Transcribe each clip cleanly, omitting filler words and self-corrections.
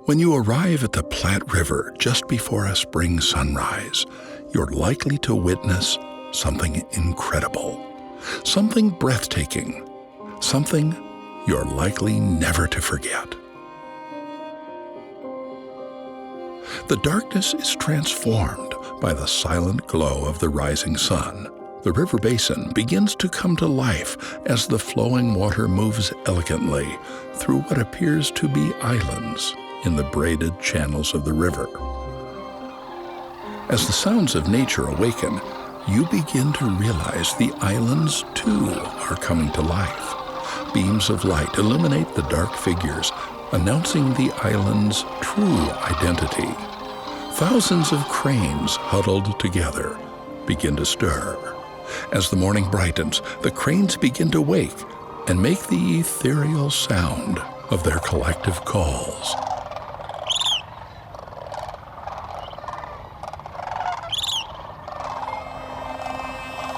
When you arrive at the Platte River just before a spring sunrise, you're likely to witness something incredible, something breathtaking, something you're likely never to forget. The darkness is transformed by the silent glow of the rising sun. The river basin begins to come to life as the flowing water moves elegantly through what appears to be islands in the braided channels of the river. As the sounds of nature awaken, you begin to realize the islands, too, are coming to life. Beams of light illuminate the dark figures, announcing the island's true identity. Thousands of cranes huddled together begin to stir. As the morning brightens, the cranes begin to wake and make the ethereal sound of their collective calls.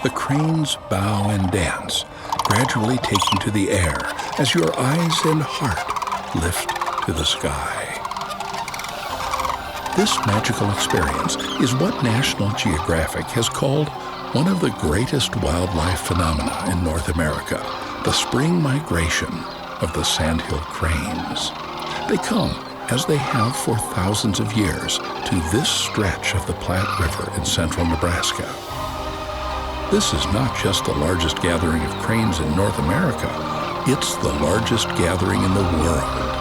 The cranes bow and dance, gradually taking to the air as your eyes and heart lift to the sky. This magical experience is what National Geographic has called one of the greatest wildlife phenomena in North America, the spring migration of the Sandhill cranes. They come, as they have for thousands of years, to this stretch of the Platte River in central Nebraska. This is not just the largest gathering of cranes in North America, it's the largest gathering in the world.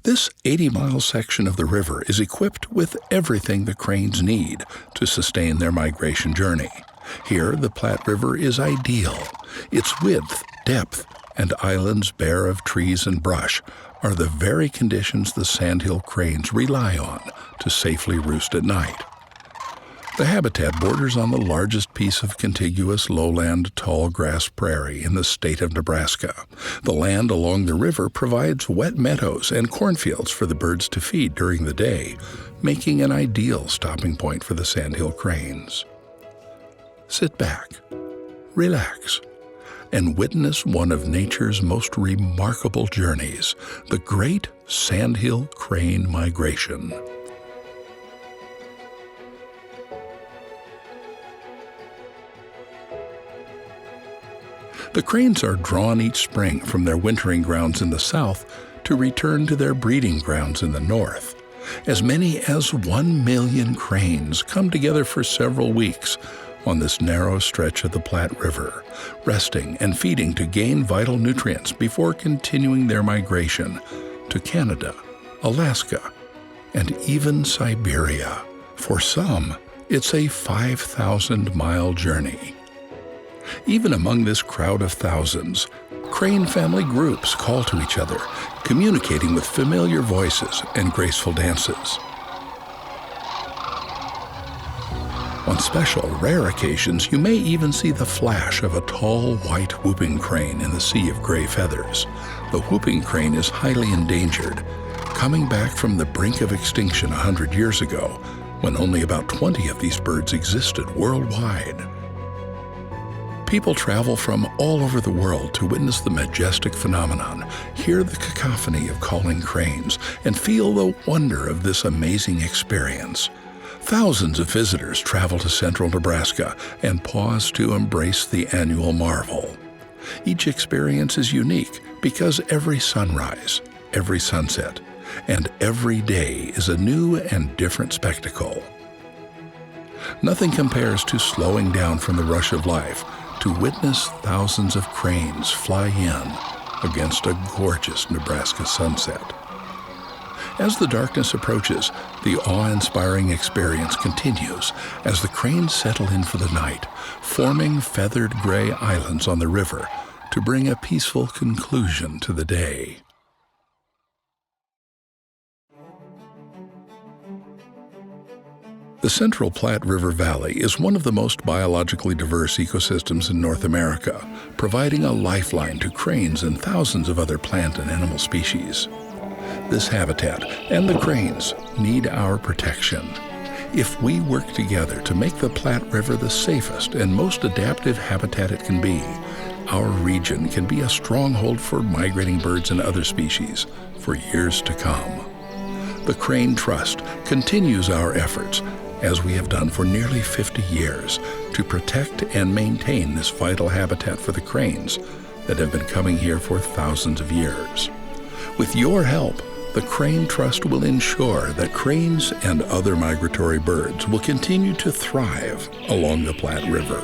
This 80-mile section of the river is equipped with everything the cranes need to sustain their migration journey. Here, the Platte River is ideal. Its width, depth, and islands bare of trees and brush are the very conditions the Sandhill cranes rely on to safely roost at night. The habitat borders on the largest piece of contiguous lowland tall grass prairie in the state of Nebraska. The land along the river provides wet meadows and cornfields for the birds to feed during the day, making an ideal stopping point for the Sandhill cranes. Sit back, relax, and witness one of nature's most remarkable journeys, the Great Sandhill Crane Migration. The cranes are drawn each spring from their wintering grounds in the south to return to their breeding grounds in the north. As many as 1 million cranes come together for several weeks on this narrow stretch of the Platte River, resting and feeding to gain vital nutrients before continuing their migration to Canada, Alaska, and even Siberia. For some, it's a 5,000-mile journey. Even among this crowd of thousands, crane family groups call to each other, communicating with familiar voices and graceful dances. On special, rare occasions, you may even see the flash of a tall, white whooping crane in the sea of gray feathers. The whooping crane is highly endangered, coming back from the brink of extinction 100 years ago, when only about 20 of these birds existed worldwide. People travel from all over the world to witness the majestic phenomenon, hear the cacophony of calling cranes, and feel the wonder of this amazing experience. Thousands of visitors travel to central Nebraska and pause to embrace the annual marvel. Each experience is unique because every sunrise, every sunset, and every day is a new and different spectacle. Nothing compares to slowing down from the rush of life to witness thousands of cranes fly in against a gorgeous Nebraska sunset. As the darkness approaches, the awe-inspiring experience continues as the cranes settle in for the night, forming feathered gray islands on the river to bring a peaceful conclusion to the day. The Central Platte River Valley is one of the most biologically diverse ecosystems in North America, providing a lifeline to cranes and thousands of other plant and animal species. This habitat and the cranes need our protection. If we work together to make the Platte River the safest and most adaptive habitat it can be, our region can be a stronghold for migrating birds and other species for years to come. The Crane Trust continues our efforts, as we have done for nearly 50 years, to protect and maintain this vital habitat for the cranes that have been coming here for thousands of years. With your help, the Crane Trust will ensure that cranes and other migratory birds will continue to thrive along the Platte River.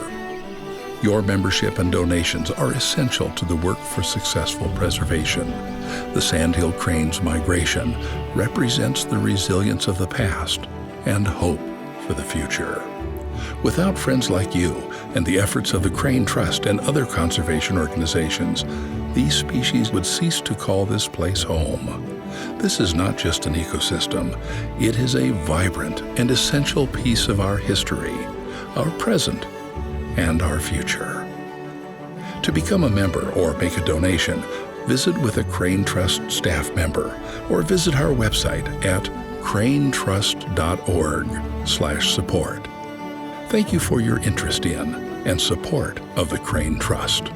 Your membership and donations are essential to the work for successful preservation. The Sandhill crane's migration represents the resilience of the past and hope for the future. Without friends like you and the efforts of the Crane Trust and other conservation organizations, these species would cease to call this place home. This is not just an ecosystem. It is a vibrant and essential piece of our history, our present, and our future. To become a member or make a donation, visit with a Crane Trust staff member or visit our website at cranetrust.org/support. Thank you for your interest in and support of the Crane Trust.